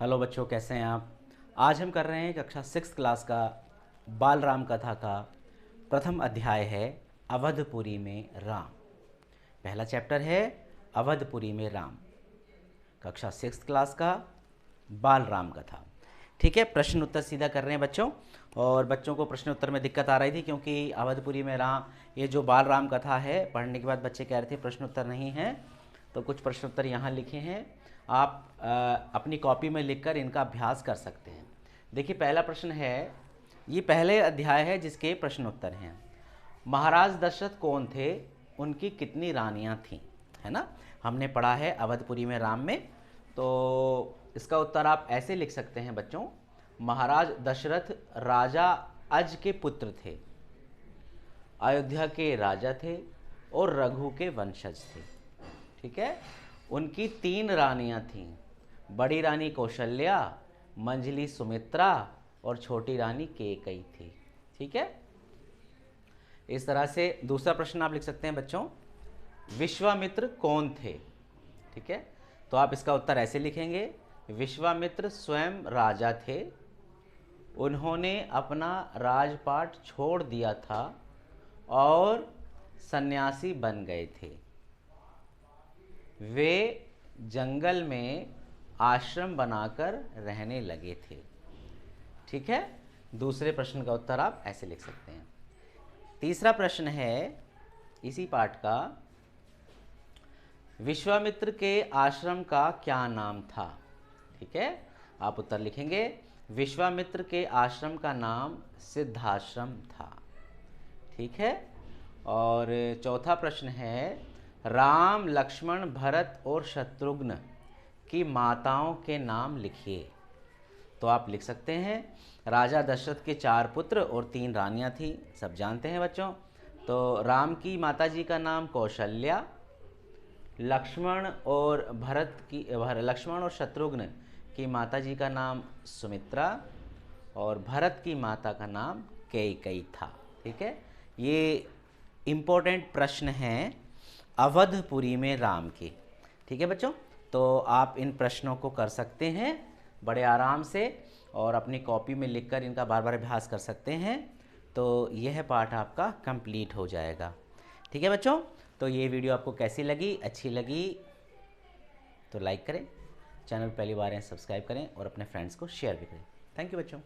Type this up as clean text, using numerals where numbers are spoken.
Hello बच्चों, कैसे हैं आप। आज हम कर रहे हैं कक्षा 6 क्लास का बाल राम कथा का प्रथम अध्याय है अवधपुरी में राम। पहला चैप्टर है अवधपुरी में राम, कक्षा 6 क्लास का बाल राम कथा। ठीक है, प्रश्न उत्तर सीधा कर रहे हैं बच्चों। और बच्चों को प्रश्न उत्तर में दिक्कत आ रही थी क्योंकि अवधपुरी में राम, ये जो बाल राम कथा है, पढ़ने के बाद बच्चे कह रहे थे प्रश्न उत्तर नहीं है, तो कुछ प्रश्न उत्तर यहाँ लिखे हैं। आप अपनी कॉपी में लिखकर इनका अभ्यास कर सकते हैं। देखिए, पहला प्रश्न है, ये पहले अध्याय है जिसके प्रश्न उत्तर हैं। महाराज दशरथ कौन थे, उनकी कितनी रानियां थीं, है ना। हमने पढ़ा है अवधपुरी में राम में। तो इसका उत्तर आप ऐसे लिख सकते हैं बच्चों, महाराज दशरथ राजा अज के पुत्र थे, अयोध्या के राजा थे और रघु के वंशज थे। ठीक है, उनकी 3 रानियां थीं, बड़ी रानी कौशल्या, मंझली सुमित्रा और छोटी रानी केकई थी। ठीक है, इस तरह से दूसरा प्रश्न आप लिख सकते हैं बच्चों, विश्वामित्र कौन थे। ठीक है, तो आप इसका उत्तर ऐसे लिखेंगे, विश्वामित्र स्वयं राजा थे, उन्होंने अपना राजपाट छोड़ दिया था और सन्यासी बन गए थे। वे जंगल में आश्रम बनाकर रहने लगे थे। ठीक है, दूसरे प्रश्न का उत्तर आप ऐसे लिख सकते हैं। तीसरा प्रश्न है इसी पाठ का, विश्वामित्र के आश्रम का क्या नाम था। ठीक है, आप उत्तर लिखेंगे, विश्वामित्र के आश्रम का नाम सिद्धाश्रम था। ठीक है, और चौथा प्रश्न है, राम, लक्ष्मण, भरत और शत्रुघ्न की माताओं के नाम लिखिए। तो आप लिख सकते हैं, राजा दशरथ के 4 पुत्र और 3 रानियां थी, सब जानते हैं बच्चों। तो राम की माता जी का नाम कौशल्या, लक्ष्मण और शत्रुघ्न की माता जी का नाम सुमित्रा और भरत की माता का नाम कैकेयी था। ठीक है, ये इम्पोर्टेंट प्रश्न हैं अवधपुरी में राम के। ठीक है बच्चों, तो आप इन प्रश्नों को कर सकते हैं बड़े आराम से और अपनी कॉपी में लिखकर इनका बार बार अभ्यास कर सकते हैं। तो यह पाठ आपका कंप्लीट हो जाएगा। ठीक है बच्चों, तो ये वीडियो आपको कैसी लगी, अच्छी लगी तो लाइक करें, चैनल पहली बार है सब्सक्राइब करें और अपने फ्रेंड्स को शेयर भी करें। थैंक यू बच्चों।